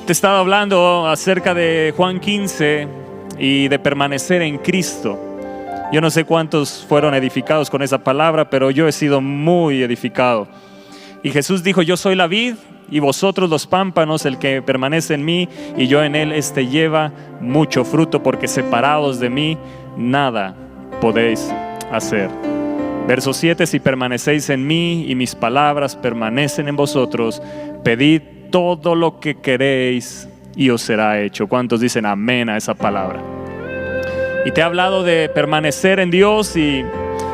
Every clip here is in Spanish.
Te he estado hablando acerca de Juan 15 y de permanecer en Cristo. Yo no sé cuántos fueron edificados con esa palabra, pero yo he sido muy edificado. Y Jesús dijo: yo soy la vid y vosotros los pámpanos. El que permanece en mí y yo en él, este lleva mucho fruto, porque separados de mí nada podéis hacer. Verso 7: si permanecéis en mí y mis palabras permanecen en vosotros, pedid todo lo que queréis y os será hecho. ¿Cuántos dicen amén a esa palabra? Y te he hablado de permanecer en Dios, y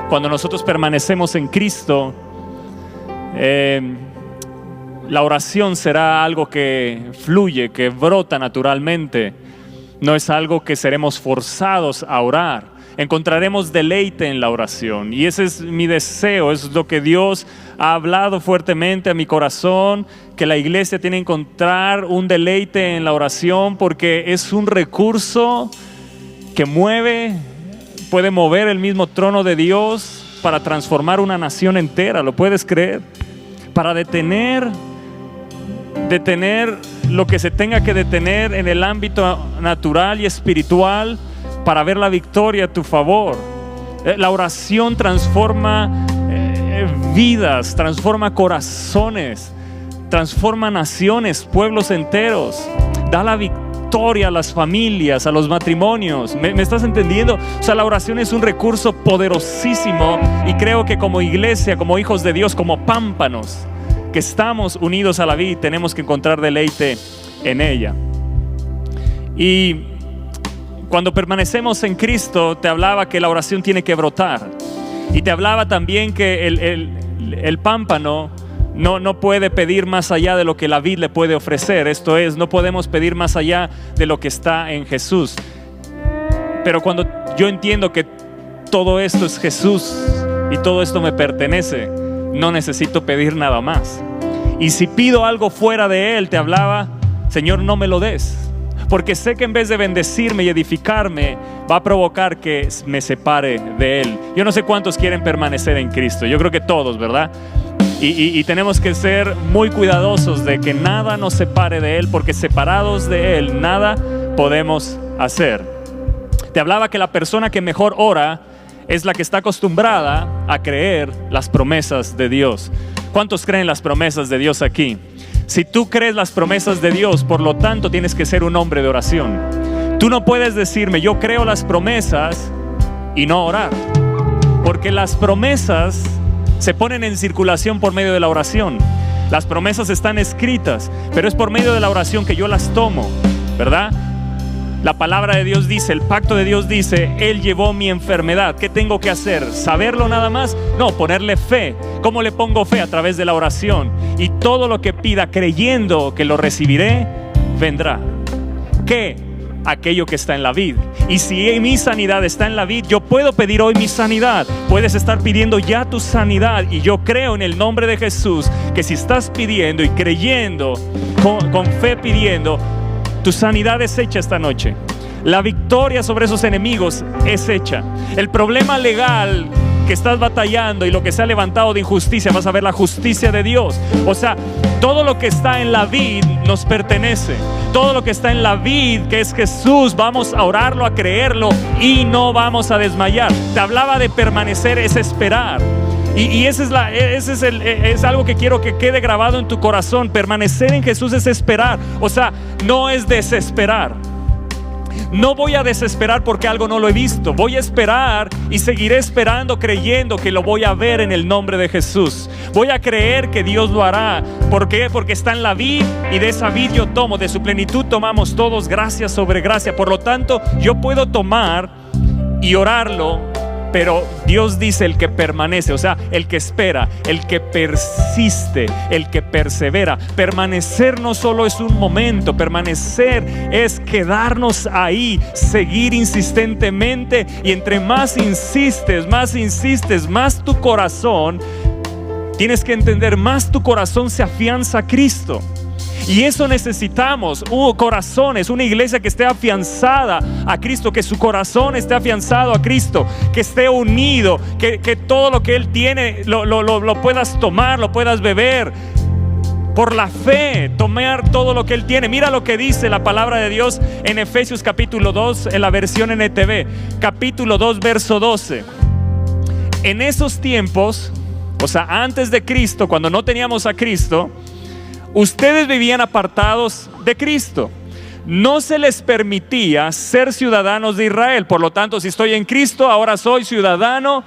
cuando nosotros permanecemos en Cristo, la oración será algo que fluye, que brota naturalmente. No es algo que seremos forzados a orar. Encontraremos deleite en la oración, y ese es mi deseo, es lo que Dios ha hablado fuertemente a mi corazón, que la iglesia tiene que encontrar un deleite en la oración, porque es un recurso que puede mover el mismo trono de Dios para transformar una nación entera. ¿Lo puedes creer? Para detener lo que se tenga que detener en el ámbito natural y espiritual, para ver la victoria a tu favor. La oración transforma vidas, transforma corazones, transforma naciones, pueblos enteros, da la victoria a las familias, a los matrimonios. ¿Me estás entendiendo? O sea, la oración es un recurso poderosísimo, y creo que como iglesia, como hijos de Dios, como pámpanos que estamos unidos a la vid, tenemos que encontrar deleite en ella. Y cuando permanecemos en Cristo, te hablaba que la oración tiene que brotar, y te hablaba también que el pámpano no puede pedir más allá de lo que la vid le puede ofrecer. Esto es, no podemos pedir más allá de lo que está en Jesús. Pero cuando yo entiendo que todo esto es Jesús y todo esto me pertenece, no necesito pedir nada más. Y si pido algo fuera de Él, te hablaba, Señor, no me lo des, porque sé que en vez de bendecirme y edificarme, va a provocar que me separe de Él. Yo no sé cuántos quieren permanecer en Cristo. Yo creo que todos, ¿verdad? Y tenemos que ser muy cuidadosos de que nada nos separe de Él, porque separados de Él nada podemos hacer. Te hablaba que la persona que mejor ora es la que está acostumbrada a creer las promesas de Dios. ¿Cuántos creen las promesas de Dios aquí? Si tú crees las promesas de Dios, por lo tanto tienes que ser un hombre de oración. Tú no puedes decirme, yo creo las promesas, y no orar, porque las promesas se ponen en circulación por medio de la oración. Las promesas están escritas, pero es por medio de la oración que yo las tomo, ¿verdad? La palabra de Dios dice, el pacto de Dios dice, Él llevó mi enfermedad. ¿Qué tengo que hacer? ¿Saberlo nada más? No, ponerle fe. ¿Cómo le pongo fe? A través de la oración. Y todo lo que pida creyendo que lo recibiré, vendrá. ¿Qué? Aquello que está en la vid. Y si mi sanidad está en la vid, yo puedo pedir hoy mi sanidad. Puedes estar pidiendo ya tu sanidad, y yo creo en el nombre de Jesús que si estás pidiendo y creyendo, con fe pidiendo, tu sanidad es hecha esta noche. La victoria sobre esos enemigos es hecha. El problema legal que estás batallando y lo que se ha levantado de injusticia, vas a ver la justicia de Dios. O sea, todo lo que está en la vid nos pertenece. Todo lo que está en la vid, que es Jesús, vamos a orarlo, a creerlo, y no vamos a desmayar. Te hablaba de permanecer, es esperar. Y es algo que quiero que quede grabado en tu corazón. Permanecer en Jesús es esperar. O sea, no es desesperar. No voy a desesperar porque algo no lo he visto. Voy a esperar y seguiré esperando, creyendo que lo voy a ver en el nombre de Jesús. Voy a creer que Dios lo hará. ¿Por qué? Porque está en la vid, y de esa vid yo tomo. De su plenitud tomamos todos gracia sobre gracia. Por lo tanto, yo puedo tomar y orarlo, pero Dios dice el que permanece, o sea, el que espera, el que persiste, el que persevera. Permanecer no solo es un momento, permanecer es quedarnos ahí, seguir insistentemente, y entre más insistes, más tu corazón, tienes que entender, más tu corazón se afianza a Cristo. Y eso necesitamos, corazones, una iglesia que esté afianzada a Cristo, que su corazón esté afianzado a Cristo, que esté unido, que todo lo que Él tiene lo puedas tomar, lo puedas beber. por la fe, tomar todo lo que Él tiene. Mira lo que dice la palabra de Dios en Efesios capítulo 2, en la versión NTV, capítulo 2, verso 12. En esos tiempos, o sea, antes de Cristo, cuando no teníamos a Cristo, ustedes vivían apartados de Cristo. No se les permitía ser ciudadanos de Israel. Por lo tanto, si estoy en Cristo, ahora soy ciudadano,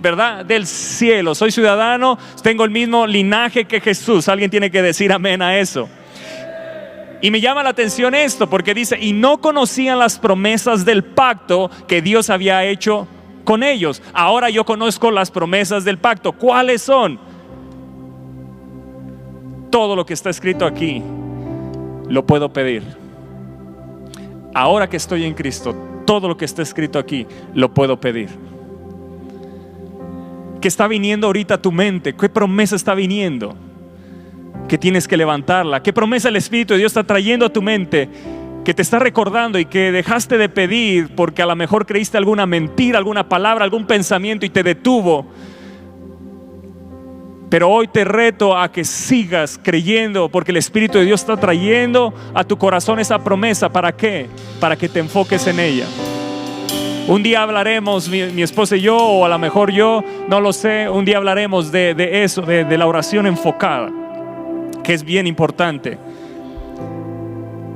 ¿verdad?, del cielo. Soy ciudadano, tengo el mismo linaje que Jesús. Alguien tiene que decir amén a eso. Y me llama la atención esto, porque dice, y no conocían las promesas del pacto que Dios había hecho con ellos. Ahora yo conozco las promesas del pacto. ¿Cuáles son? Todo lo que está escrito aquí lo puedo pedir. Ahora que estoy en Cristo, todo lo que está escrito aquí lo puedo pedir. ¿Qué está viniendo ahorita a tu mente? ¿Qué promesa está viniendo? Que tienes que levantarla. ¿Qué promesa el Espíritu de Dios está trayendo a tu mente? Que te está recordando y que dejaste de pedir porque a lo mejor creíste alguna mentira, alguna palabra, algún pensamiento y te detuvo. Pero hoy te reto a que sigas creyendo, porque el Espíritu de Dios está trayendo a tu corazón esa promesa. ¿Para qué? Para que te enfoques en ella. Un día hablaremos, mi esposa y yo, o a lo mejor yo, no lo sé, un día hablaremos de eso, de la oración enfocada, que es bien importante.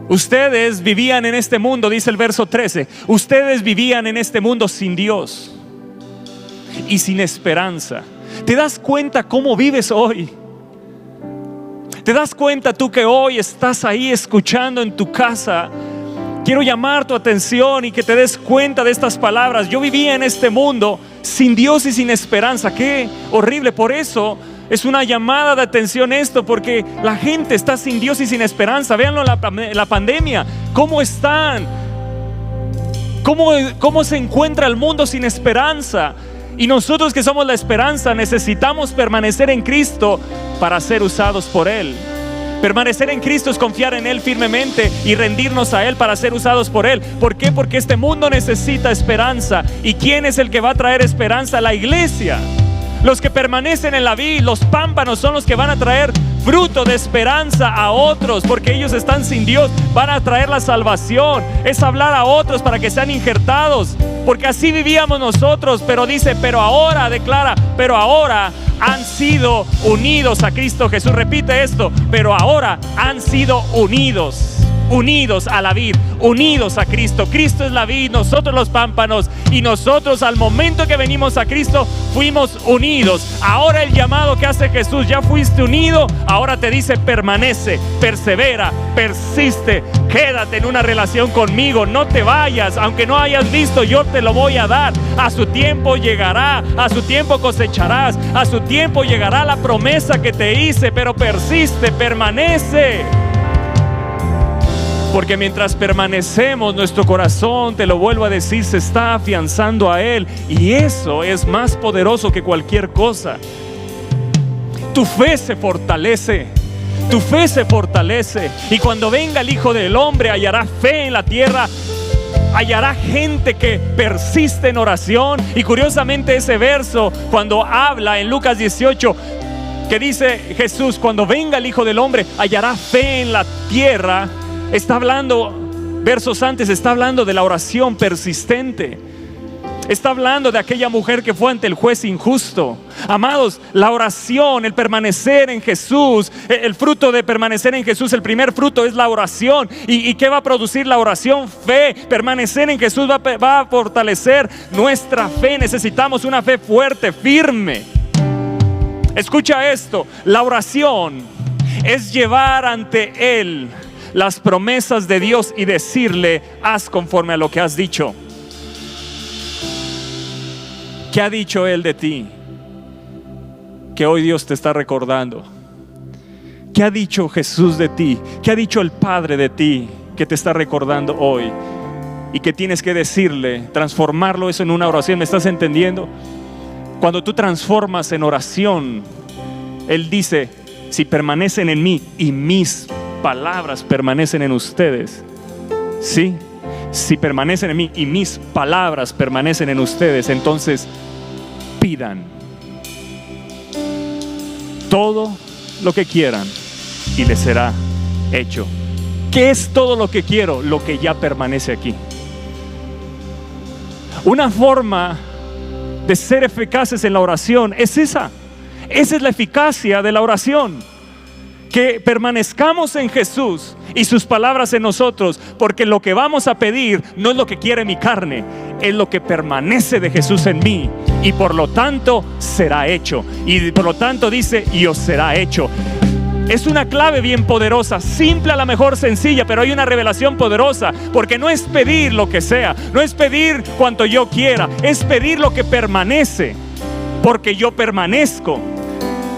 Ustedes vivían en este mundo, dice el verso 13, ustedes vivían en este mundo sin Dios y sin esperanza. ¿Te das cuenta cómo vives hoy? ¿Te das cuenta tú que hoy estás ahí escuchando en tu casa? Quiero llamar tu atención y que te des cuenta de estas palabras. Yo vivía en este mundo sin Dios y sin esperanza. Qué horrible. Por eso es una llamada de atención esto, porque la gente está sin Dios y sin esperanza. Véanlo en la pandemia. ¿Cómo están? ¿Cómo se encuentra el mundo sin esperanza? Y nosotros que somos la esperanza necesitamos permanecer en Cristo para ser usados por Él. Permanecer en Cristo es confiar en Él firmemente y rendirnos a Él para ser usados por Él. ¿Por qué? Porque este mundo necesita esperanza. ¿Y quién es el que va a traer esperanza? La iglesia. Los que permanecen en la vid, los pámpanos, son los que van a traer fruto de esperanza a otros, porque ellos están sin Dios. Van a traer la salvación. Es hablar a otros para que sean injertados, porque así vivíamos nosotros. Pero dice, pero ahora, declara, pero ahora han sido unidos a Cristo Jesús. Repite esto, pero ahora han sido unidos a la vid, unidos a Cristo. Cristo es la vid, nosotros los pámpanos, y nosotros al momento que venimos a Cristo fuimos unidos. Ahora el llamado que hace Jesús, ya fuiste unido, ahora te dice permanece, persevera, persiste, quédate en una relación conmigo, no te vayas, aunque no hayas visto, yo te lo voy a dar. A su tiempo llegará, a su tiempo cosecharás, a su tiempo llegará la promesa que te hice, pero persiste, permanece. Porque mientras permanecemos, nuestro corazón, te lo vuelvo a decir, se está afianzando a Él. Y eso es más poderoso que cualquier cosa. Tu fe se fortalece. Tu fe se fortalece. Y cuando venga el Hijo del Hombre, hallará fe en la tierra. Hallará gente que persiste en oración. Y curiosamente ese verso, cuando habla en Lucas 18, que dice Jesús, cuando venga el Hijo del Hombre, hallará fe en la tierra. Está hablando, versos antes, está hablando de la oración persistente. Está hablando de aquella mujer que fue ante el juez injusto. Amados, la oración, el permanecer en Jesús, el fruto de permanecer en Jesús, el primer fruto es la oración. ¿Y qué va a producir la oración? Fe. Permanecer en Jesús va a fortalecer nuestra fe. Necesitamos una fe fuerte, firme. Escucha esto, la oración es llevar ante Él las promesas de Dios y decirle, haz conforme a lo que has dicho. ¿Qué ha dicho Él de ti? Que hoy Dios te está recordando. ¿Qué ha dicho Jesús de ti? ¿Qué ha dicho el Padre de ti que te está recordando hoy? Y que tienes que decirle, transformarlo eso en una oración. ¿Me estás entendiendo? Cuando tú transformas en oración, Él dice, si permanecen en mí y mis palabras permanecen en ustedes. Sí, si permanecen en mí y mis palabras permanecen en ustedes, entonces pidan todo lo que quieran y le será hecho. ¿Qué es todo lo que quiero? Lo que ya permanece aquí. Una forma de ser eficaces en la oración es esa. Esa es la eficacia de la oración. Que permanezcamos en Jesús y sus palabras en nosotros, porque lo que vamos a pedir no es lo que quiere mi carne, es lo que permanece de Jesús en mí, y por lo tanto será hecho. Y por lo tanto dice, y os será hecho. Es una clave bien poderosa, simple, a lo mejor sencilla, pero hay una revelación poderosa, porque no es pedir lo que sea, no es pedir cuanto yo quiera, es pedir lo que permanece, porque yo permanezco.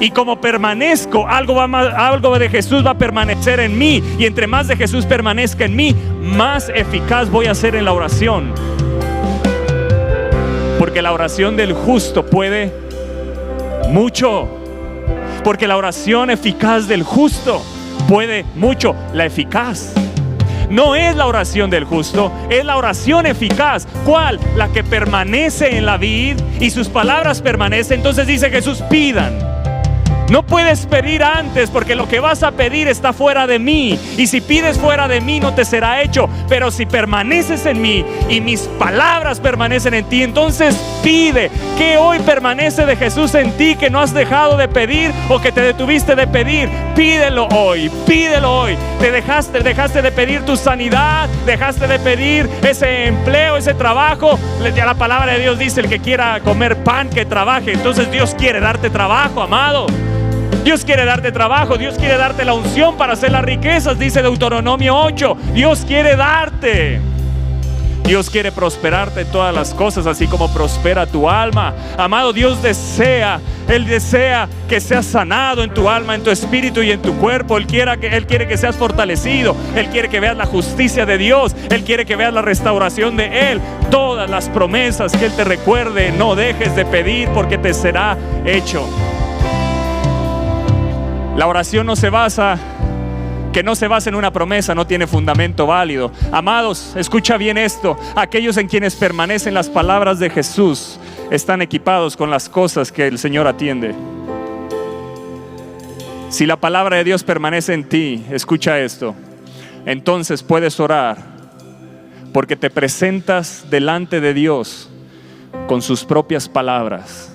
Y como permanezco, algo de Jesús va a permanecer en mí. Y entre más de Jesús permanezca en mí, más eficaz voy a ser en la oración. Porque la oración del justo puede mucho. Porque la oración eficaz del justo puede mucho. La eficaz no es la oración del justo, es la oración eficaz. ¿Cuál? La que permanece en la vid y sus palabras permanecen. Entonces dice Jesús, pidan. No puedes pedir antes, porque lo que vas a pedir está fuera de mí. Y si pides fuera de mí, no te será hecho. Pero si permaneces en mí y mis palabras permanecen en ti, entonces pide. ¿Qué hoy permanece de Jesús en ti que no has dejado de pedir o que te detuviste de pedir? Pídelo hoy, pídelo hoy. Dejaste de pedir tu sanidad, dejaste de pedir ese empleo, ese trabajo. Ya la palabra de Dios dice, el que quiera comer pan, que trabaje. Entonces Dios quiere darte trabajo, amado. Dios quiere darte trabajo, Dios quiere darte la unción para hacer las riquezas, dice Deuteronomio 8. Dios quiere darte. Dios quiere prosperarte en todas las cosas, así como prospera tu alma. Amado, Dios desea, Él desea que seas sanado en tu alma, en tu espíritu y en tu cuerpo. Él quiere que seas fortalecido. Él quiere que veas la justicia de Dios. Él quiere que veas la restauración de Él. Todas las promesas que Él te recuerde, no dejes de pedir, porque te será hecho. La oración no se basa en una promesa, no tiene fundamento válido. Amados, escucha bien esto. Aquellos en quienes permanecen las palabras de Jesús están equipados con las cosas que el Señor atiende. Si la palabra de Dios permanece en ti, escucha esto, entonces puedes orar, porque te presentas delante de Dios con sus propias palabras.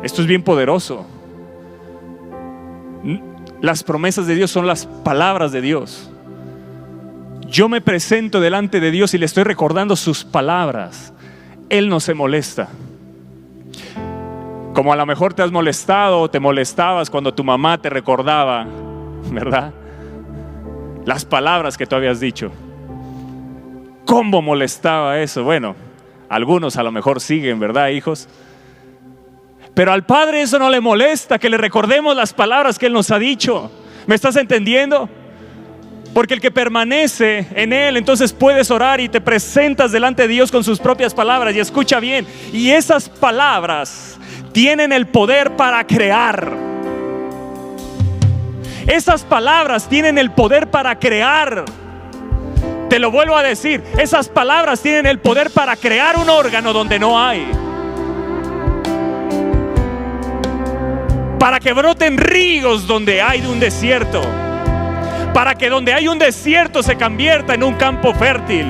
Esto es bien poderoso. Las promesas de Dios son las palabras de Dios. Yo me presento delante de Dios y le estoy recordando sus palabras. Él no se molesta. Como a lo mejor te has molestado o te molestabas cuando tu mamá te recordaba, ¿verdad? Las palabras que tú habías dicho. ¿Cómo molestaba eso? Bueno, algunos a lo mejor siguen, ¿verdad, hijos? Pero al Padre eso no le molesta, que le recordemos las palabras que Él nos ha dicho. ¿Me estás entendiendo? Porque el que permanece en Él, entonces puedes orar y te presentas delante de Dios con sus propias palabras. Y escucha bien, y esas palabras tienen el poder para crear. Esas palabras tienen el poder para crear. Te lo vuelvo a decir, esas palabras tienen el poder para crear un órgano donde no hay. Para que broten ríos donde hay un desierto. Para que donde hay un desierto se convierta en un campo fértil.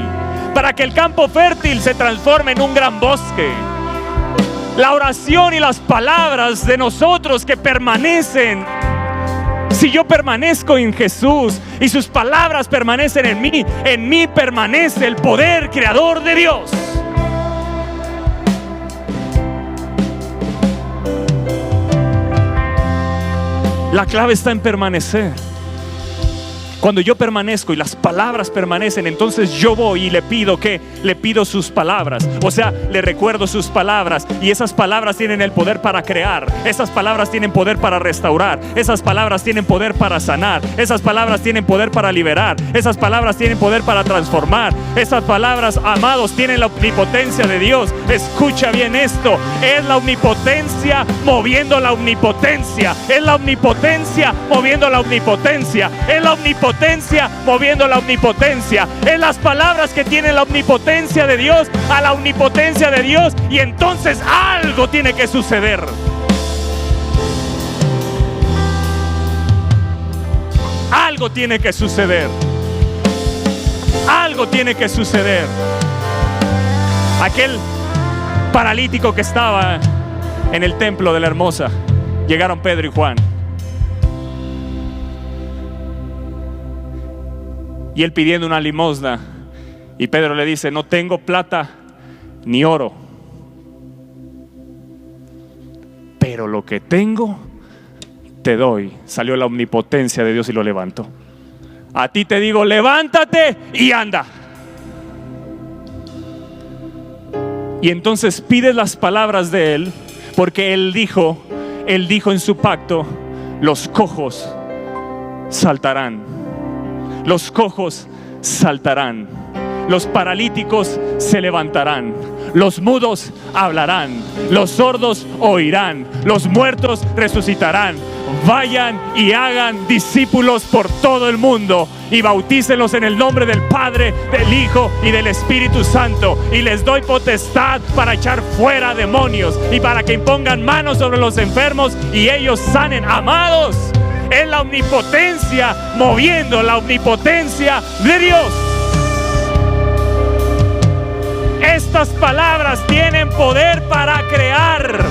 Para que el campo fértil se transforme en un gran bosque. La oración y las palabras de nosotros que permanecen. Si yo permanezco en Jesús y sus palabras permanecen en mí permanece el poder creador de Dios. La clave está en permanecer. Cuando yo permanezco y las palabras permanecen, entonces yo voy y le pido ¿qué? Le pido sus palabras. O sea, le recuerdo sus palabras. Y esas palabras tienen el poder para crear. Esas palabras tienen poder para restaurar. Esas palabras tienen poder para sanar. Esas palabras tienen poder para liberar. Esas palabras tienen poder para transformar. Esas palabras, amados, tienen la omnipotencia de Dios. Escucha bien esto. Es la omnipotencia moviendo la omnipotencia. Es la omnipotencia moviendo la omnipotencia. Es la omnipotencia moviendo la omnipotencia. Es las palabras que tienen la omnipotencia de Dios a la omnipotencia de Dios. Y entonces algo tiene que suceder. algo tiene que suceder. Algo tiene que suceder. Aquel paralítico que estaba en el templo de la Hermosa, llegaron Pedro y Juan. Y él pidiendo una limosna, y Pedro le dice: no tengo plata ni oro, pero lo que tengo te doy. Salió la omnipotencia de Dios y lo levantó. A ti te digo, levántate y anda. Y entonces pides las palabras de Él, porque Él dijo en su pacto: los cojos saltarán. Los cojos saltarán, los paralíticos se levantarán, los mudos hablarán, los sordos oirán, los muertos resucitarán. Vayan y hagan discípulos por todo el mundo y bautícenlos en el nombre del Padre, del Hijo y del Espíritu Santo, y les doy potestad para echar fuera demonios y para que impongan manos sobre los enfermos y ellos sanen. Amados, es la omnipotencia moviendo, la omnipotencia de Dios. Estas palabras tienen poder para crear.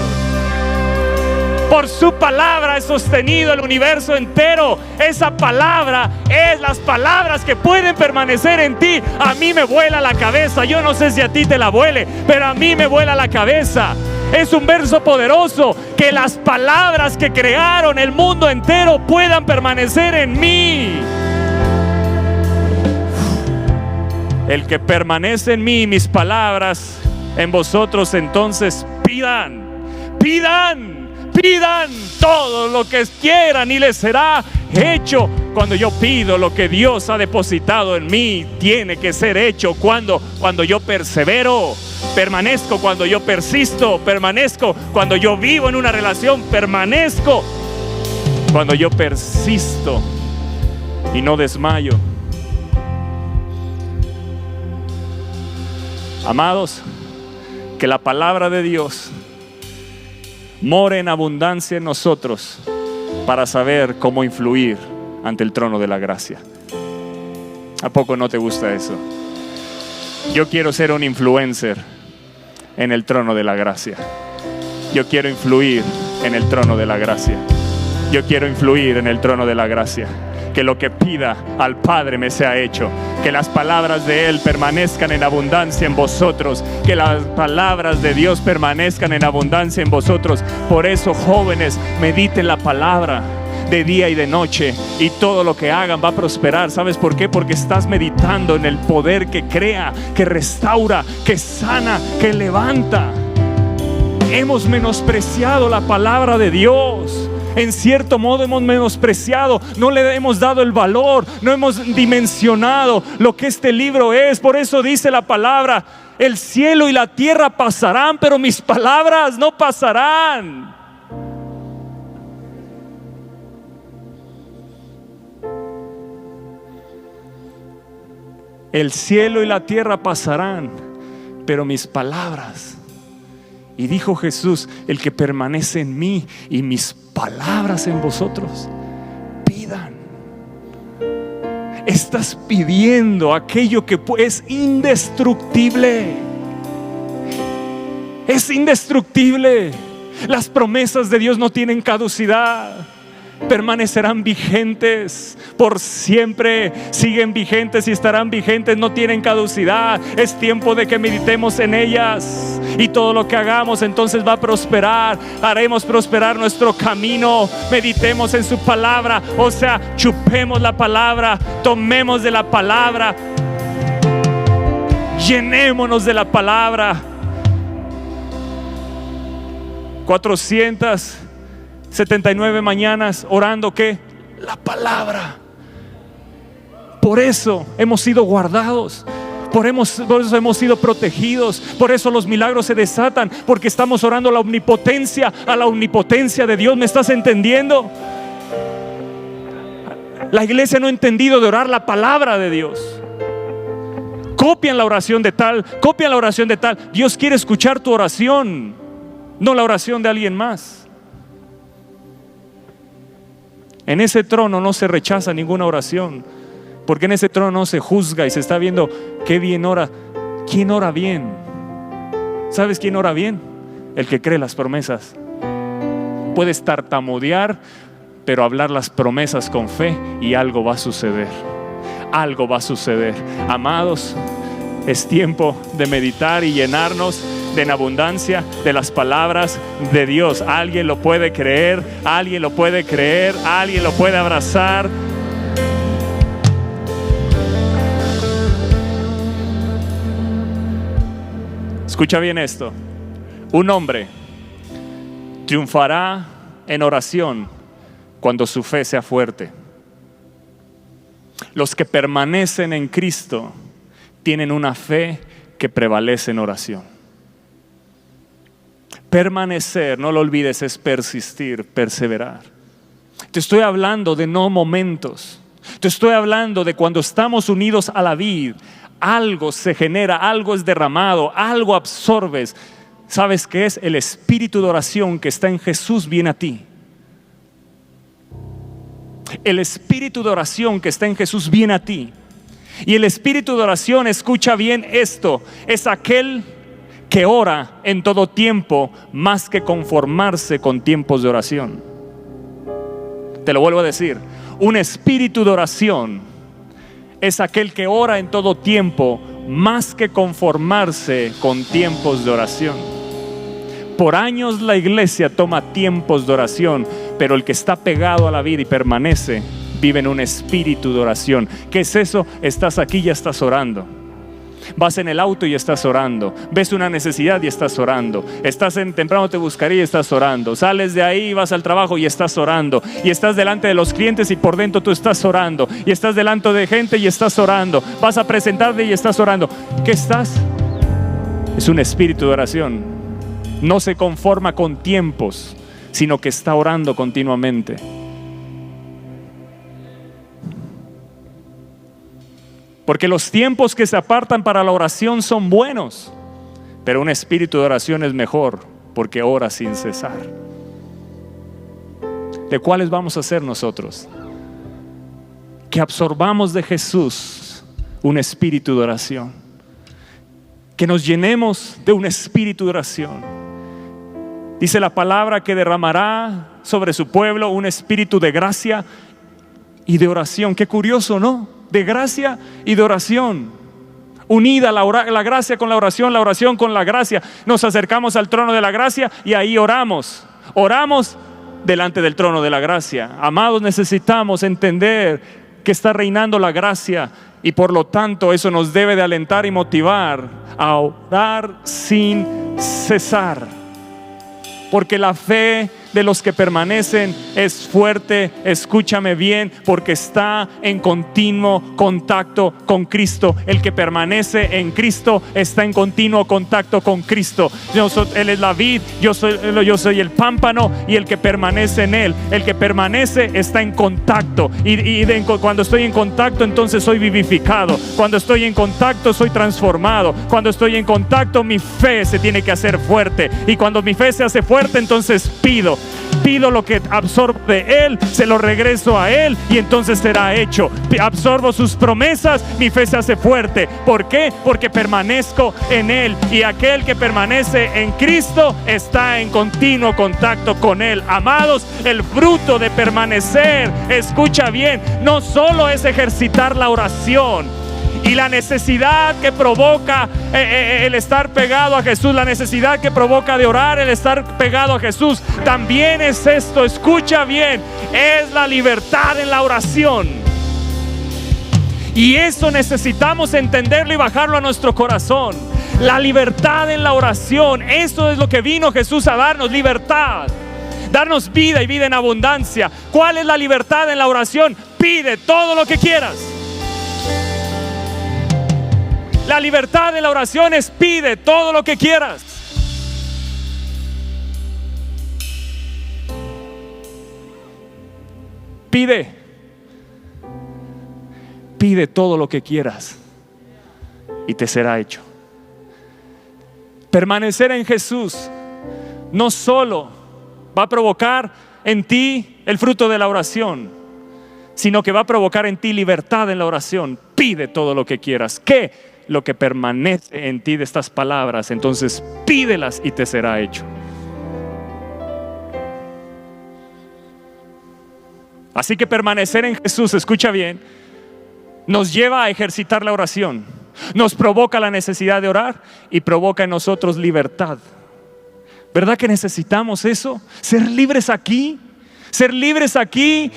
Por su palabra es sostenido el universo entero. Esa palabra es las palabras que pueden permanecer en ti. A mí me vuela la cabeza. Yo no sé si a ti te la vuele, pero a mí me vuela la cabeza. Es un verso poderoso, que las palabras que crearon el mundo entero puedan permanecer en mí. El que permanece en mí y mis palabras en vosotros, entonces pidan todo lo que quieran y les será hecho. Cuando yo pido lo que Dios ha depositado en mí, tiene que ser hecho. Cuando yo persevero, permanezco. Cuando yo persisto, permanezco. Cuando yo vivo en una relación, permanezco. Cuando yo persisto y no desmayo. Amados, que la palabra de Dios more en abundancia en nosotros para saber cómo influir ante el trono de la gracia. ¿A poco no te gusta eso? Yo quiero ser un influencer en el trono de la gracia. Yo quiero influir en el trono de la gracia. Yo quiero influir en el trono de la gracia. Que lo que pida al Padre me sea hecho. Que las palabras de Él permanezcan en abundancia en vosotros. Que las palabras de Dios permanezcan en abundancia en vosotros. Por eso, jóvenes, mediten la palabra de día y de noche, y todo lo que hagan va a prosperar. ¿Sabes por qué? Porque estás meditando en el poder que crea, que restaura, que sana, que levanta. Hemos menospreciado la palabra de Dios. En cierto modo hemos menospreciado, no le hemos dado el valor, no hemos dimensionado lo que este libro es. Por eso dice la palabra: el cielo y la tierra pasarán, pero mis palabras no pasarán. El cielo y la tierra pasarán, pero mis palabras. Y dijo Jesús: el que permanece en mí y mis palabras en vosotros, pidan. Estás pidiendo aquello que es indestructible. Es indestructible. Las promesas de Dios no tienen caducidad. Permanecerán vigentes por siempre, siguen vigentes y estarán vigentes, no tienen caducidad. Es tiempo de que meditemos en ellas, y todo lo que hagamos entonces va a prosperar. Haremos prosperar nuestro camino. Meditemos en su palabra, o sea, chupemos la palabra, tomemos de la palabra, llenémonos de la palabra. 479 mañanas orando, ¿qué? La palabra. Por eso hemos sido guardados, por eso hemos sido protegidos, por eso los milagros se desatan, porque estamos orando a la omnipotencia de Dios. ¿Me estás entendiendo? La iglesia no ha entendido de orar la palabra de Dios. Copian la oración de tal, copian la oración de tal. Dios quiere escuchar tu oración, no la oración de alguien más. En ese trono no se rechaza ninguna oración, porque en ese trono no se juzga y se está viendo qué bien ora. ¿Quién ora bien? ¿Sabes quién ora bien? El que cree las promesas. Puedes tartamudear, pero hablar las promesas con fe y algo va a suceder. Algo va a suceder. Amados, es tiempo de meditar y llenarnos en abundancia de las palabras de Dios. Alguien lo puede creer, alguien lo puede creer, alguien lo puede abrazar. Escucha bien esto. Un hombre triunfará en oración cuando su fe sea fuerte. Los que permanecen en Cristo tienen una fe que prevalece en oración. Permanecer, no lo olvides, es persistir, perseverar. Te estoy hablando de no momentos. Te estoy hablando de cuando estamos unidos a la vid, algo se genera, algo es derramado, algo absorbes. ¿Sabes qué es? El espíritu de oración que está en Jesús viene a ti. El espíritu de oración que está en Jesús viene a ti. Y el espíritu de oración, escucha bien esto, es aquel que ora en todo tiempo más que conformarse con tiempos de oración. Te lo vuelvo a decir, un espíritu de oración es aquel que ora en todo tiempo más que conformarse con tiempos de oración. Por años la iglesia toma tiempos de oración, pero el que está pegado a la vida y permanece, vive en un espíritu de oración. ¿Qué es eso? Estás aquí y ya estás orando. Vas en el auto y estás orando. Ves una necesidad y estás orando. Estás en temprano te buscaré y estás orando. Sales de ahí y vas al trabajo y estás orando. Y estás delante de los clientes y por dentro tú estás orando. Y estás delante de gente y estás orando. Vas a presentarte y estás orando. ¿Qué estás? Es un espíritu de oración. No se conforma con tiempos, sino que está orando continuamente. Porque los tiempos que se apartan para la oración son buenos, pero un espíritu de oración es mejor, porque ora sin cesar. ¿De cuáles vamos a ser nosotros? Que absorbamos de Jesús un espíritu de oración. Que nos llenemos de un espíritu de oración. Dice la palabra que derramará sobre su pueblo un espíritu de gracia y de oración. Qué curioso, ¿no? De gracia y de oración. Unida la gracia con la oración con la gracia. Nos acercamos al trono de la gracia y ahí oramos. Oramos delante del trono de la gracia. Amados, necesitamos entender que está reinando la gracia y por lo tanto eso nos debe de alentar y motivar a orar sin cesar. Porque la fe de los que permanecen es fuerte, escúchame bien, porque está en continuo contacto con Cristo. El que permanece en Cristo está en continuo contacto con Cristo. Él es la vid, yo soy el pámpano y el que permanece en Él. El que permanece está en contacto cuando estoy en contacto entonces soy vivificado. Cuando estoy en contacto soy transformado. Cuando estoy en contacto mi fe se tiene que hacer fuerte y cuando mi fe se hace fuerte entonces pido lo que absorbo de Él, se lo regreso a Él y entonces será hecho. Absorbo sus promesas, mi fe se hace fuerte. ¿Por qué? Porque permanezco en Él y aquel que permanece en Cristo está en continuo contacto con Él. Amados, el fruto de permanecer, escucha bien, no solo es ejercitar la oración y la necesidad que provoca el estar pegado a Jesús, la necesidad que provoca de orar, el estar pegado a Jesús, también es esto, escucha bien, es la libertad en la oración. Y eso necesitamos entenderlo y bajarlo a nuestro corazón. La libertad en la oración, eso es lo que vino Jesús a darnos, libertad. Darnos vida y vida en abundancia. ¿Cuál es la libertad en la oración? Pide todo lo que quieras. La libertad de la oración es pide todo lo que quieras. Pide todo lo que quieras y te será hecho. Permanecer en Jesús no solo va a provocar en ti el fruto de la oración, sino que va a provocar en ti libertad en la oración. Pide todo lo que quieras. ¿Qué? Lo que permanece en ti de estas palabras, entonces pídelas y te será hecho. Así que permanecer en Jesús, escucha bien, nos lleva a ejercitar la oración, nos provoca la necesidad de orar y provoca en nosotros libertad. ¿Verdad que necesitamos eso? Ser libres aquí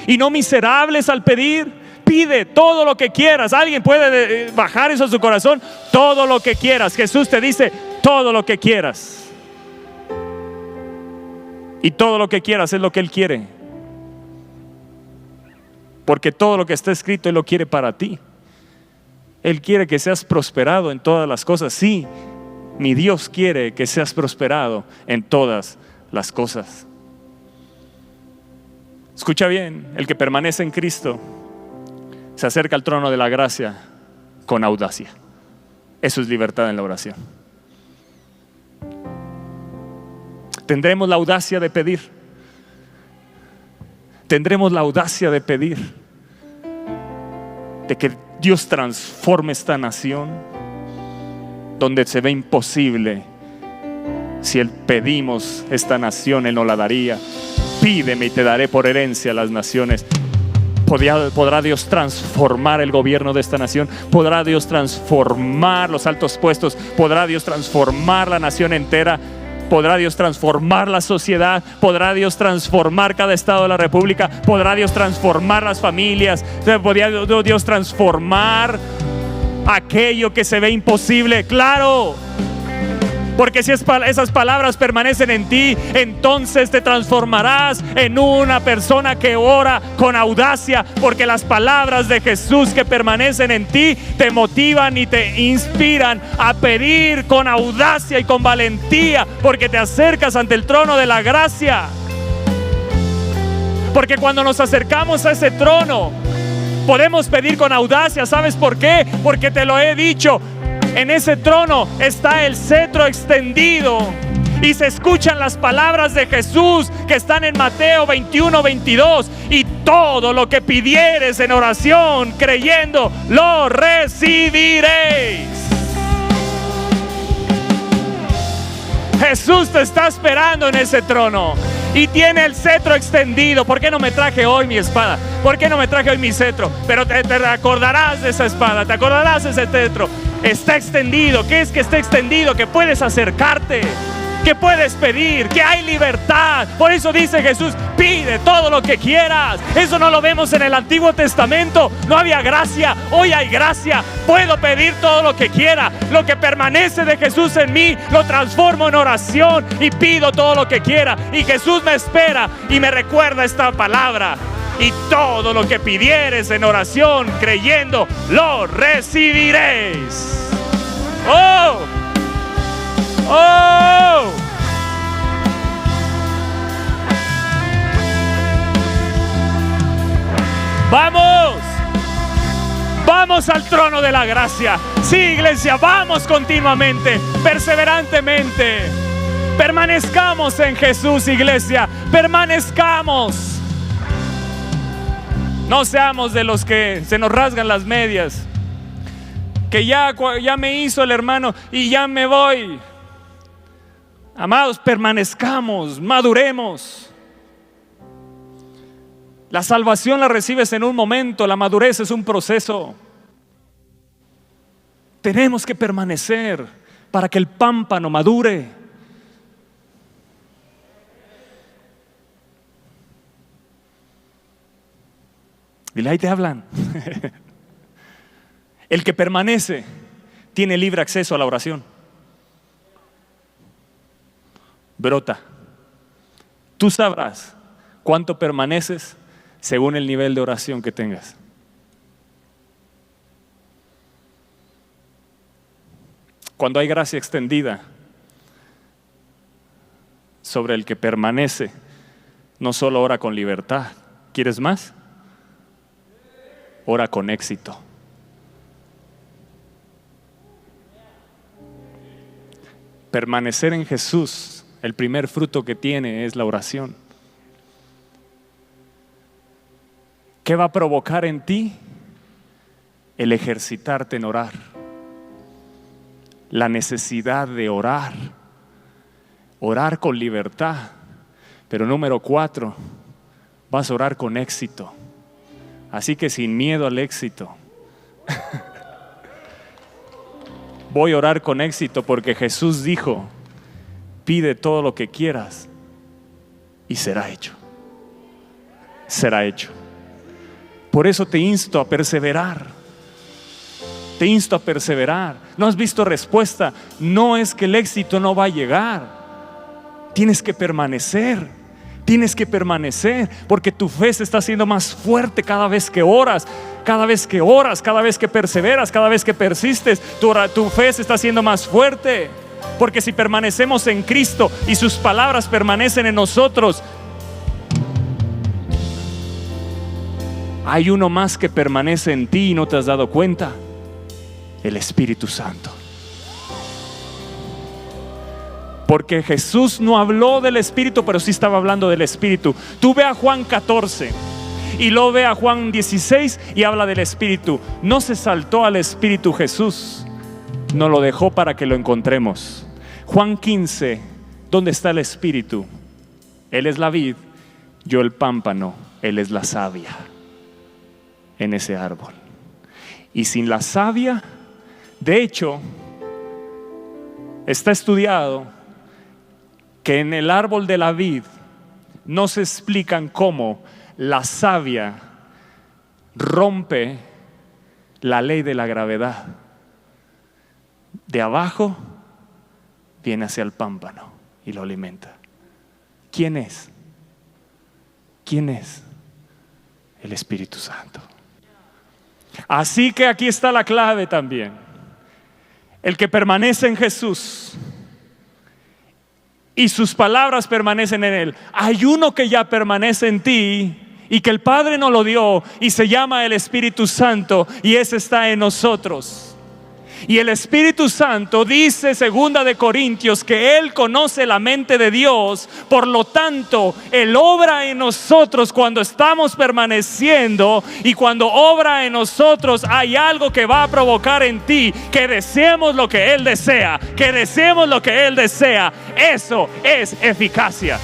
y no miserables al pedir. Pide todo lo que quieras. ¿Alguien puede bajar eso a su corazón? Todo lo que quieras. Jesús te dice todo lo que quieras. Y todo lo que quieras es lo que Él quiere. Porque todo lo que está escrito Él lo quiere para ti. Él quiere que seas prosperado en todas las cosas. Sí, mi Dios quiere que seas prosperado en todas las cosas. Escucha bien, el que permanece en Cristo se acerca al trono de la gracia con audacia. Eso es libertad en la oración. Tendremos la audacia de pedir. Tendremos la audacia de pedir, de que Dios transforme esta nación donde se ve imposible. Si Él pedimos esta nación, Él no la daría. Pídeme y te daré por herencia las naciones. ¿Podrá Dios transformar el gobierno de esta nación? ¿Podrá Dios transformar los altos puestos? ¿Podrá Dios transformar la nación entera? ¿Podrá Dios transformar la sociedad? ¿Podrá Dios transformar cada estado de la república? ¿Podrá Dios transformar las familias? ¿Podrá Dios transformar aquello que se ve imposible? ¡Claro! Porque si esas palabras permanecen en ti, entonces te transformarás en una persona que ora con audacia. Porque las palabras de Jesús que permanecen en ti te motivan y te inspiran a pedir con audacia y con valentía, porque te acercas ante el trono de la gracia. Porque cuando nos acercamos a ese trono, podemos pedir con audacia. ¿Sabes por qué? Porque te lo he dicho. En ese trono está el cetro extendido y se escuchan las palabras de Jesús que están en Mateo 21:22. Y todo lo que pidieres en oración, creyendo, lo recibiréis. Jesús te está esperando en ese trono y tiene el cetro extendido. ¿Por qué no me traje hoy mi espada? ¿Por qué no me traje hoy mi cetro? Pero te acordarás de esa espada, te acordarás de ese cetro. Está extendido. ¿Qué es que está extendido? Que puedes acercarte, que puedes pedir, que hay libertad. Por eso dice Jesús, pide todo lo que quieras. Eso no lo vemos en el Antiguo Testamento. No había gracia, hoy hay gracia. Puedo pedir todo lo que quiera. Lo que permanece de Jesús en mí lo transformo en oración y pido todo lo que quiera. Y Jesús me espera y me recuerda esta palabra: y todo lo que pidieres en oración, creyendo, lo recibiréis. ¡Oh! ¡Oh! ¡Vamos! ¡Vamos al trono de la gracia! Sí, iglesia, vamos continuamente, perseverantemente. Permanezcamos en Jesús, iglesia. Permanezcamos. No seamos de los que se nos rasgan las medias, que ya me hizo el hermano y ya me voy. Amados, permanezcamos, maduremos. La salvación la recibes en un momento, la madurez es un proceso. Tenemos que permanecer para que el pámpano madure. Dile, ahí te hablan. El que permanece tiene libre acceso a la oración. Brota. Tú sabrás cuánto permaneces según el nivel de oración que tengas. Cuando hay gracia extendida sobre el que permanece, no solo ora con libertad. ¿Quieres más? Ora con éxito. Permanecer en Jesús, el primer fruto que tiene es la oración. ¿Qué va a provocar en ti? El ejercitarte en orar. La necesidad de orar. Orar con libertad. Pero número 4, vas a orar con éxito. Así que sin miedo al éxito. Voy a orar con éxito porque Jesús dijo: pide todo lo que quieras y será hecho. Será hecho. Por eso te insto a perseverar. Te insto a perseverar. ¿No has visto respuesta? No es que el éxito no va a llegar. Tienes que permanecer. Tienes que permanecer porque tu fe se está haciendo más fuerte cada vez que oras. Cada vez que oras, cada vez que perseveras, cada vez que persistes, tu fe se está haciendo más fuerte. Porque si permanecemos en Cristo y sus palabras permanecen en nosotros, hay uno más que permanece en ti y no te has dado cuenta: el Espíritu Santo. Porque Jesús no habló del Espíritu, pero sí estaba hablando del Espíritu. Tú ve a Juan 14 y luego ve a Juan 16 y habla del Espíritu. No se saltó al Espíritu Jesús, no lo dejó para que lo encontremos. Juan 15, ¿dónde está el Espíritu? Él es la vid, yo el pámpano, Él es la savia en ese árbol. Y sin la savia, de hecho, está estudiado que en el árbol de la vid no se explican cómo la savia rompe la ley de la gravedad. De abajo viene hacia el pámpano y lo alimenta. ¿Quién es? ¿Quién es? El Espíritu Santo. Así que aquí está la clave también. El que permanece en Jesús y sus palabras permanecen en Él. Hay uno que ya permanece en ti y que el Padre nos lo dio y se llama el Espíritu Santo, y ese está en nosotros. Y el Espíritu Santo dice 2 de Corintios que Él conoce la mente de Dios. Por lo tanto, Él obra en nosotros cuando estamos permaneciendo, y cuando obra en nosotros hay algo que va a provocar en ti que deseemos lo que Él desea, que deseemos lo que Él desea. Eso es eficacia.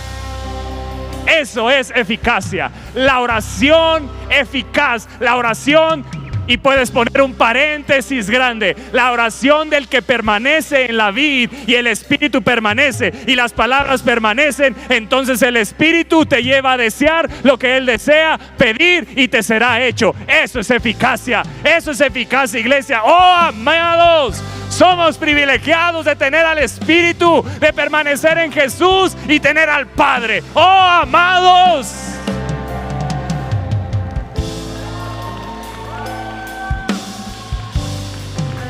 Eso es eficacia. La oración eficaz, la oración, y puedes poner un paréntesis grande, la oración del que permanece en la vid y el Espíritu permanece y las palabras permanecen. Entonces el Espíritu te lleva a desear lo que Él desea, pedir y te será hecho. Eso es eficacia. Eso es eficacia, iglesia. Oh, amados, somos privilegiados de tener al Espíritu, de permanecer en Jesús y tener al Padre. Oh, amados.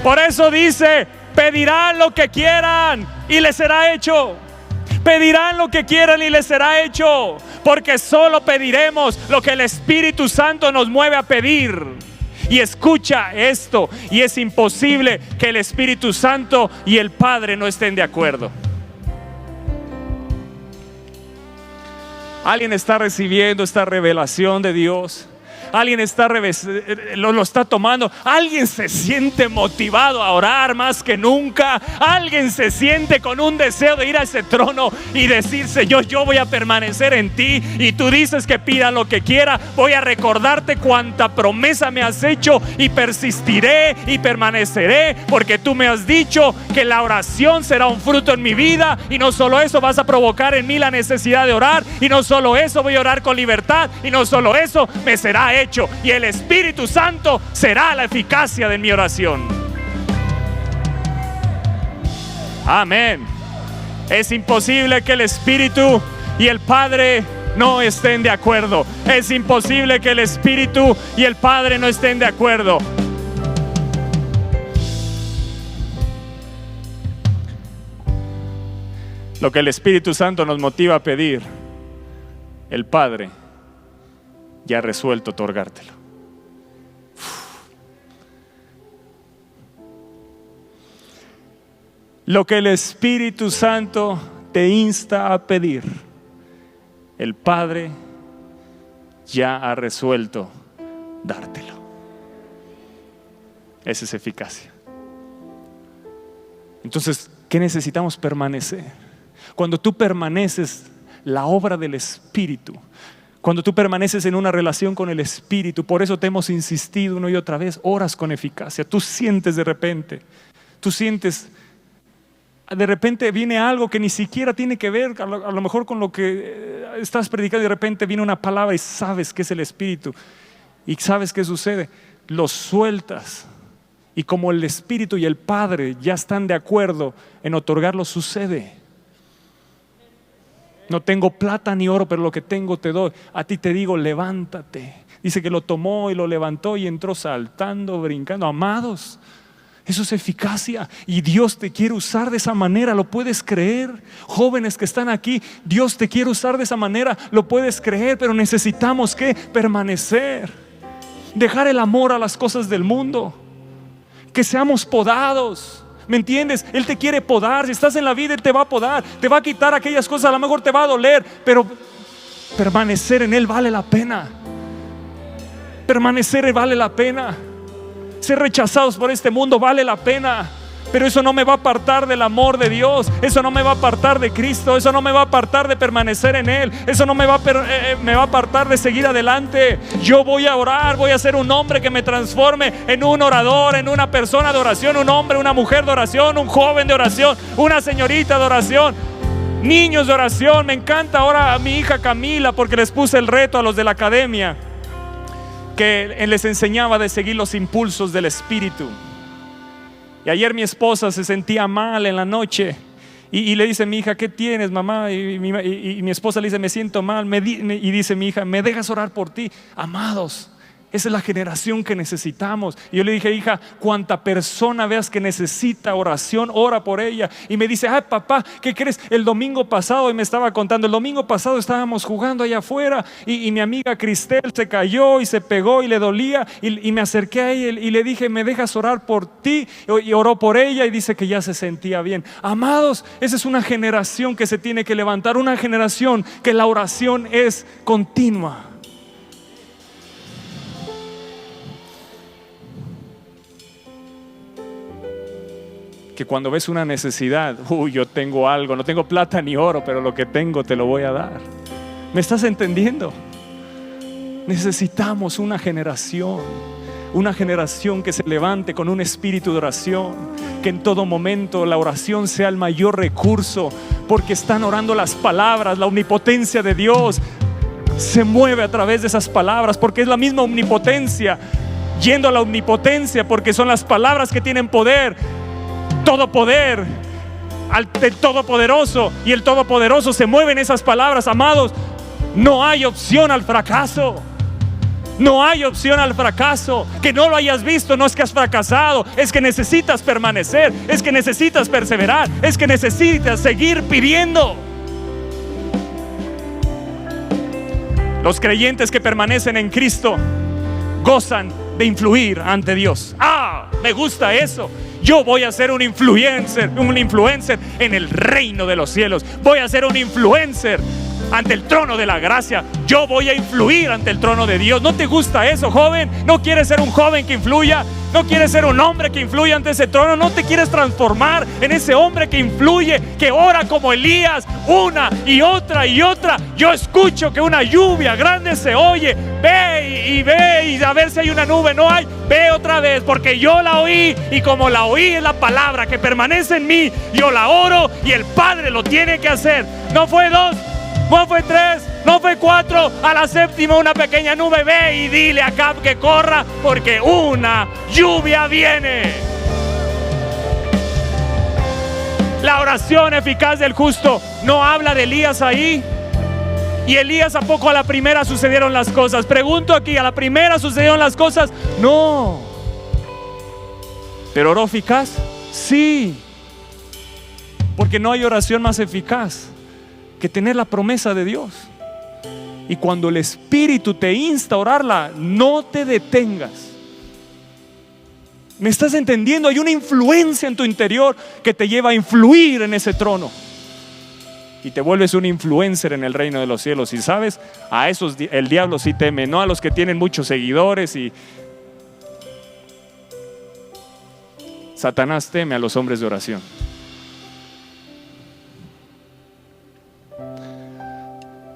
Por eso dice: pedirán lo que quieran y les será hecho. Pedirán lo que quieran y les será hecho. Porque solo pediremos lo que el Espíritu Santo nos mueve a pedir. Y escucha esto, y es imposible que el Espíritu Santo y el Padre no estén de acuerdo. ¿Alguien está recibiendo esta revelación de Dios? Alguien lo está tomando. Alguien se siente motivado a orar más que nunca. Alguien se siente con un deseo de ir a ese trono y decir: Señor, yo voy a permanecer en ti. Y tú dices que pida lo que quiera. Voy a recordarte cuánta promesa me has hecho, y persistiré y permaneceré, porque tú me has dicho que la oración será un fruto en mi vida. Y no solo eso, vas a provocar en mí la necesidad de orar. Y no solo eso, voy a orar con libertad. Y no solo eso, me será hecho. Y el Espíritu Santo será la eficacia de mi oración. Amén. Es imposible que el Espíritu y el Padre no estén de acuerdo. Es imposible que el Espíritu y el Padre no estén de acuerdo. Lo que el Espíritu Santo nos motiva a pedir, el Padre ya ha resuelto otorgártelo. Lo que el Espíritu Santo te insta a pedir, el Padre ya ha resuelto dártelo. Esa es eficacia. Entonces, ¿qué necesitamos? Permanecer. Cuando tú permaneces, la obra del Espíritu, cuando tú permaneces en una relación con el Espíritu, por eso te hemos insistido una y otra vez, oras con eficacia. Tú sientes de repente, de repente viene algo que ni siquiera tiene que ver a lo mejor con lo que estás predicando, y de repente viene una palabra y sabes que es el Espíritu y sabes qué sucede, lo sueltas, y como el Espíritu y el Padre ya están de acuerdo en otorgarlo, sucede. No tengo plata ni oro, pero lo que tengo te doy. A ti te digo, levántate. Dice que lo tomó y lo levantó y entró saltando, brincando. Amados, eso es eficacia, y Dios te quiere usar de esa manera. ¿Lo puedes creer? Jóvenes que están aquí, Dios te quiere usar de esa manera. ¿Lo puedes creer? Pero necesitamos ¿qué? Permanecer. Dejar el amor a las cosas del mundo. Que seamos podados. ¿Me entiendes? Él te quiere podar. Si estás en la vida, Él te va a podar. Te va a quitar aquellas cosas, a lo mejor te va a doler, pero permanecer en Él vale la pena. Permanecer vale la pena. Ser rechazados por este mundo vale la pena. Pero eso no me va a apartar del amor de Dios. Eso no me va a apartar de Cristo. Eso no me va a apartar de permanecer en Él. Eso no me va a apartar de seguir adelante. Yo voy a orar. Voy a ser un hombre que me transforme en un orador, en una persona de oración, un hombre, una mujer de oración, un joven de oración, una señorita de oración, niños de oración. Me encanta ahora a mi hija Camila, porque les puse el reto a los de la academia, que les enseñaba de seguir los impulsos del Espíritu. Y ayer mi esposa se sentía mal en la noche y le dice mi hija, ¿qué tienes, mamá? Y mi esposa le dice, me siento mal. Y dice mi hija, ¿me dejas orar por ti? Amados, esa es la generación que necesitamos. Y yo le dije, hija, cuanta persona veas que necesita oración, ora por ella. Y me dice, ay papá, ¿qué crees? El domingo pasado, y me estaba contando, el domingo pasado estábamos jugando allá afuera y mi amiga Cristel se cayó y se pegó y le dolía, y me acerqué a ella y le dije, ¿me dejas orar por ti? Y oró por ella y dice que ya se sentía bien. Amados, esa es una generación que se tiene que levantar, una generación que la oración es continua. Que cuando ves una necesidad, yo tengo algo, no tengo plata ni oro, pero lo que tengo te lo voy a dar. ¿Me estás entendiendo? Necesitamos una generación que se levante con un espíritu de oración, que en todo momento la oración sea el mayor recurso, porque están orando las palabras. La omnipotencia de Dios se mueve a través de esas palabras, porque es la misma omnipotencia yendo a la omnipotencia, porque son las palabras que tienen poder. Todo poder del Todopoderoso, y el Todopoderoso se mueve en esas palabras. Amados, no hay opción al fracaso. No hay opción al fracaso. Que no lo hayas visto no es que has fracasado, es que necesitas permanecer, es que necesitas perseverar, es que necesitas seguir pidiendo. Los creyentes que permanecen en Cristo gozan de influir ante Dios. Me gusta eso. Yo voy a ser un influencer en el reino de los cielos. Voy a ser un influencer ante el trono de la gracia. Yo voy a influir ante el trono de Dios. ¿No te gusta eso, joven? ¿No quieres ser un joven que influya? ¿No quieres ser un hombre que influye ante ese trono? ¿No te quieres transformar en ese hombre que influye, que ora como Elías, una y otra y otra? Yo escucho que una lluvia grande se oye. Ve y a ver si hay una nube. No hay. Ve otra vez, porque yo la oí, y como la oí es la palabra que permanece en mí, yo la oro y el Padre lo tiene que hacer. No fue 2, no fue 3, no fue 4, a la séptima una pequeña nube. Ve y dile a Acab que corra, porque una lluvia viene. La oración eficaz del justo no habla de Elías ahí. Y Elías, ¿a poco a la primera sucedieron las cosas? Pregunto aquí, ¿a la primera sucedieron las cosas? No. ¿Pero oró eficaz? Sí. Porque no hay oración más eficaz que tener la promesa de Dios. Y cuando el Espíritu te insta a orarla, no te detengas. ¿Me estás entendiendo? Hay una influencia en tu interior que te lleva a influir en ese trono. y te vuelves un influencer en el reino de los cielos. Y sabes, a esos el diablo sí teme, no a los que tienen muchos seguidores. Y Satanás teme a los hombres de oración.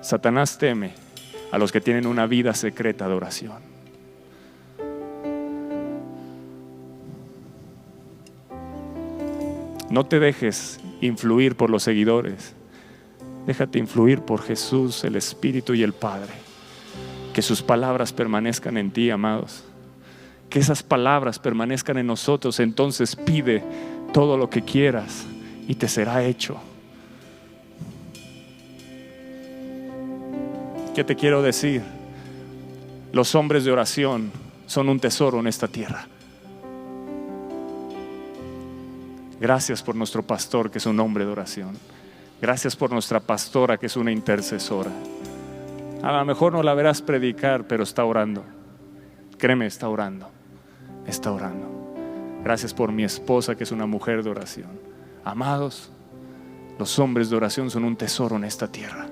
Satanás teme a los que tienen una vida secreta de oración. No te dejes influir por los seguidores. Déjate influir por Jesús, el Espíritu y el Padre. Que sus palabras permanezcan en ti, amados. Que esas palabras permanezcan en nosotros. Entonces pide todo lo que quieras y te será hecho. ¿Qué te quiero decir? Los hombres de oración son un tesoro en esta tierra. Gracias por nuestro pastor, que es un hombre de oración. Gracias por nuestra pastora, que es una intercesora. A lo mejor no la verás predicar, pero está orando. Créeme, está orando. Está orando. Gracias por mi esposa, que es una mujer de oración. Amados, los hombres de oración son un tesoro en esta tierra.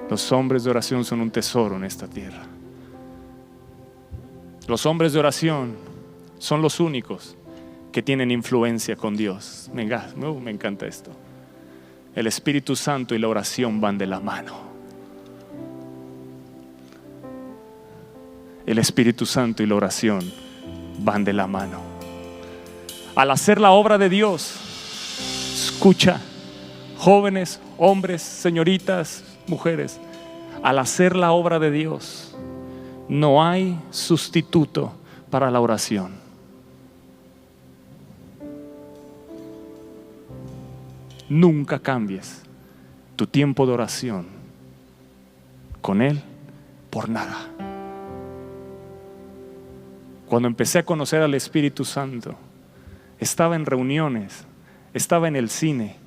Los hombres de oración son un tesoro en esta tierra. Los hombres de oración son los únicos que tienen influencia con Dios. Me encanta esto. El Espíritu Santo y la oración van de la mano. El Espíritu Santo y la oración van de la mano. Al hacer la obra de Dios, escucha, jóvenes, hombres, señoritas, mujeres, al hacer la obra de Dios, no hay sustituto para la oración. Nunca cambies tu tiempo de oración con Él por nada. Cuando empecé a conocer al Espíritu Santo, estaba en reuniones, estaba en el cine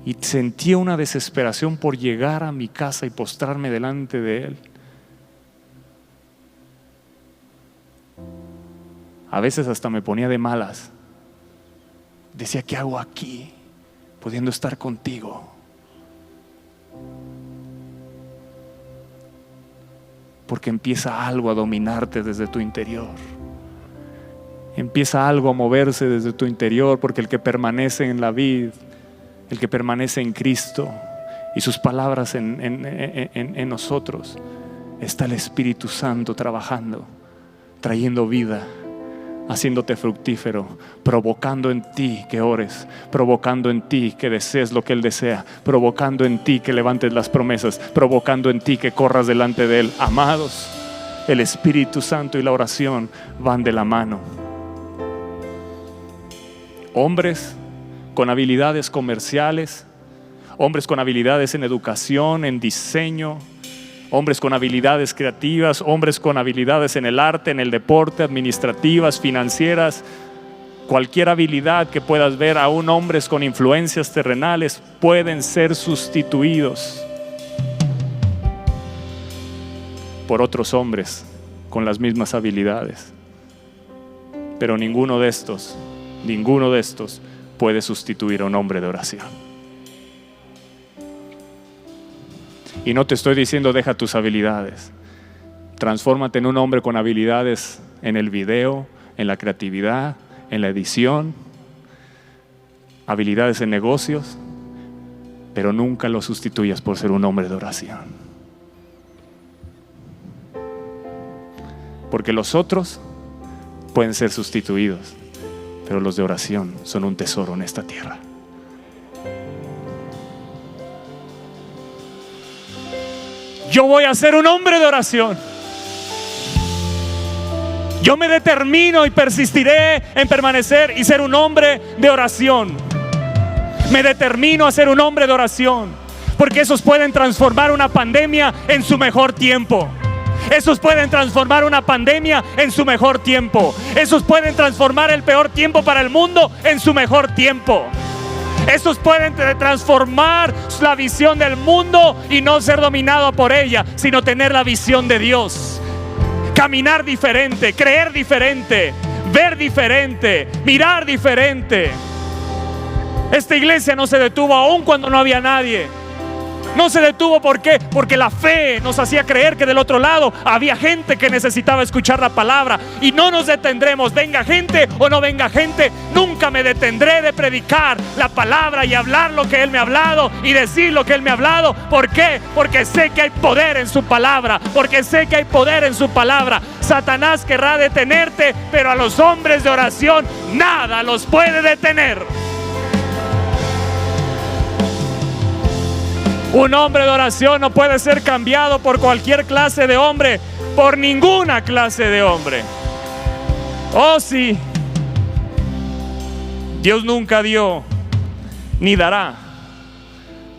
y sentía una desesperación por llegar a mi casa y postrarme delante de Él. A veces hasta me ponía de malas. Decía, ¿qué hago aquí, pudiendo estar contigo? Porque empieza algo a dominarte desde tu interior. Empieza algo a moverse desde tu interior, porque el que permanece en la vid, el que permanece en Cristo y sus palabras en nosotros, está el Espíritu Santo trabajando, trayendo vida, haciéndote fructífero, provocando en ti que ores, provocando en ti que desees lo que Él desea, provocando en ti que levantes las promesas, provocando en ti que corras delante de Él. Amados, el Espíritu Santo y la oración van de la mano. Hombres con habilidades comerciales, hombres con habilidades en educación, en diseño, hombres con habilidades creativas, hombres con habilidades en el arte, en el deporte, administrativas, financieras, cualquier habilidad que puedas ver, aún hombres con influencias terrenales, pueden ser sustituidos por otros hombres con las mismas habilidades. Pero ninguno de estos puede sustituir a un hombre de oración. Y no te estoy diciendo deja tus habilidades. Transfórmate en un hombre con habilidades en el video, en la creatividad, en la edición, habilidades en negocios, pero nunca lo sustituyas por ser un hombre de oración. Porque los otros pueden ser sustituidos, pero los de oración son un tesoro en esta tierra. Yo voy a ser un hombre de oración. Yo me determino y persistiré en permanecer y ser un hombre de oración. Me determino a ser un hombre de oración, porque esos pueden transformar una pandemia en su mejor tiempo. Esos pueden transformar una pandemia en su mejor tiempo. Esos pueden transformar el peor tiempo para el mundo en su mejor tiempo. Esos pueden transformar la visión del mundo y no ser dominado por ella, sino tener la visión de Dios. Caminar diferente, creer diferente, ver diferente, mirar diferente. Esta iglesia no se detuvo aún cuando no había nadie. No se detuvo, ¿por qué? Porque la fe nos hacía creer que del otro lado había gente que necesitaba escuchar la palabra. Y no nos detendremos, venga gente o no venga gente. Nunca me detendré de predicar la palabra y hablar lo que Él me ha hablado y decir lo que Él me ha hablado. ¿Por qué? Porque sé que hay poder en su palabra. Porque sé que hay poder en su palabra. Satanás querrá detenerte, pero a los hombres de oración nada los puede detener. Un hombre de oración no puede ser cambiado por cualquier clase de hombre, por ninguna clase de hombre. Oh sí, Dios nunca dio ni dará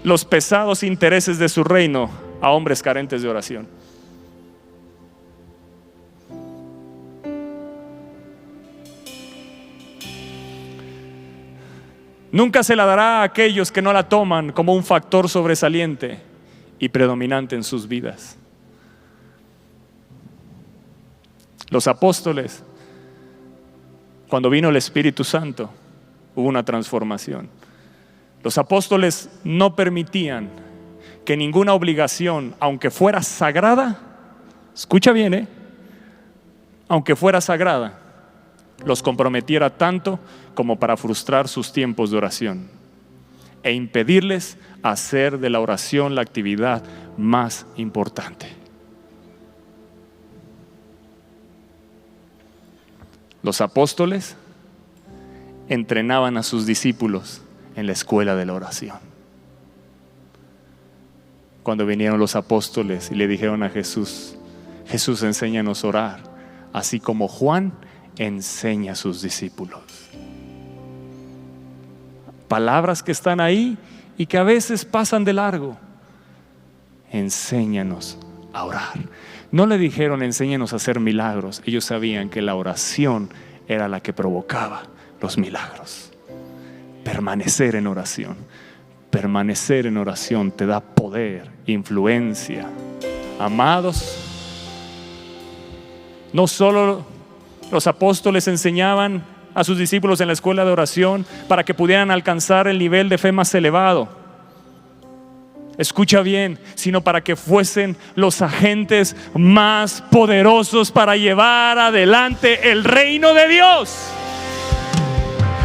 los pesados intereses de su reino a hombres carentes de oración. Nunca se la dará a aquellos que no la toman como un factor sobresaliente y predominante en sus vidas. Los apóstoles, cuando vino el Espíritu Santo, hubo una transformación. Los apóstoles no permitían que ninguna obligación, aunque fuera sagrada, escucha bien, aunque fuera sagrada, los comprometiera tanto como para frustrar sus tiempos de oración e impedirles hacer de la oración la actividad más importante. Los apóstoles entrenaban a sus discípulos en la escuela de la oración. Cuando vinieron los apóstoles y le dijeron a Jesús: Jesús, enséñanos a orar, así como Juan enseña a sus discípulos. Palabras que están ahí y que a veces pasan de largo. Enséñanos a orar. No le dijeron enséñanos a hacer milagros. Ellos sabían que la oración era la que provocaba los milagros. Permanecer en oración. Permanecer en oración te da poder, influencia. Amados, no solo los apóstoles enseñaban a sus discípulos en la escuela de oración para que pudieran alcanzar el nivel de fe más elevado. Escucha bien, sino para que fuesen los agentes más poderosos para llevar adelante el reino de Dios.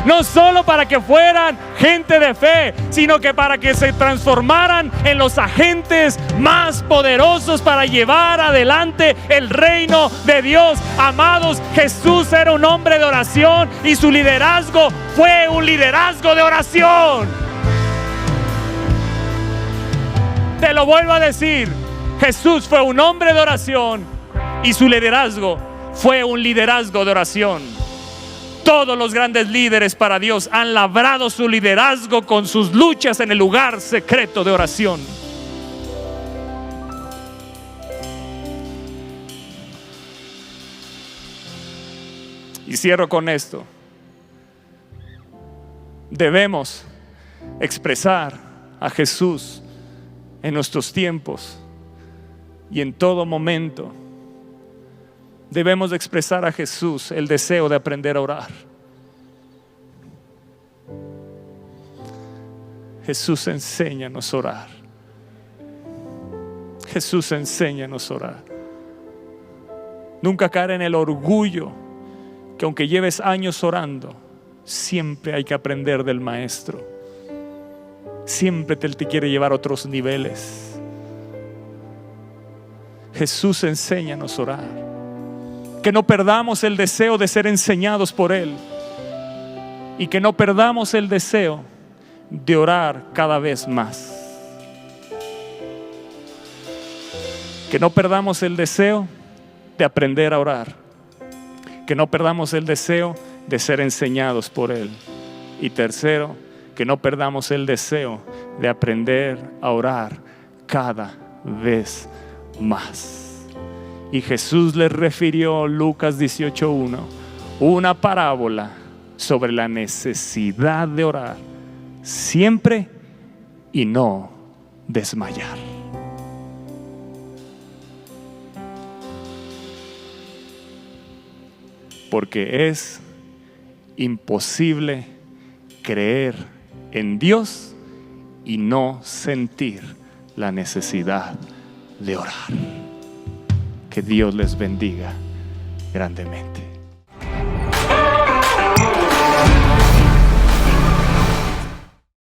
No solo para que fueran gente de fe, sino que para que se transformaran en los agentes más poderosos para llevar adelante el reino de Dios. Amados, Jesús era un hombre de oración y su liderazgo fue un liderazgo de oración. Te lo vuelvo a decir, Jesús fue un hombre de oración y su liderazgo fue un liderazgo de oración. Todos los grandes líderes para Dios han labrado su liderazgo con sus luchas en el lugar secreto de oración. Y cierro con esto. Debemos expresar a Jesús en nuestros tiempos y en todo momento. Debemos expresar a Jesús el deseo de aprender a orar. Jesús, enséñanos a orar. Jesús, enséñanos a orar. Nunca caer en el orgullo que aunque lleves años orando, siempre hay que aprender del Maestro. Siempre te quiere llevar a otros niveles. Jesús, enséñanos a orar. Que no perdamos el deseo de ser enseñados por Él. Y que no perdamos el deseo de orar cada vez más. Que no perdamos el deseo de aprender a orar. Que no perdamos el deseo de ser enseñados por Él. Y tercero, que no perdamos el deseo de aprender a orar cada vez más. Y Jesús les refirió, Lucas 18:1, una parábola sobre la necesidad de orar siempre y no desmayar. porque es imposible creer en Dios y no sentir la necesidad de orar. Que Dios les bendiga grandemente.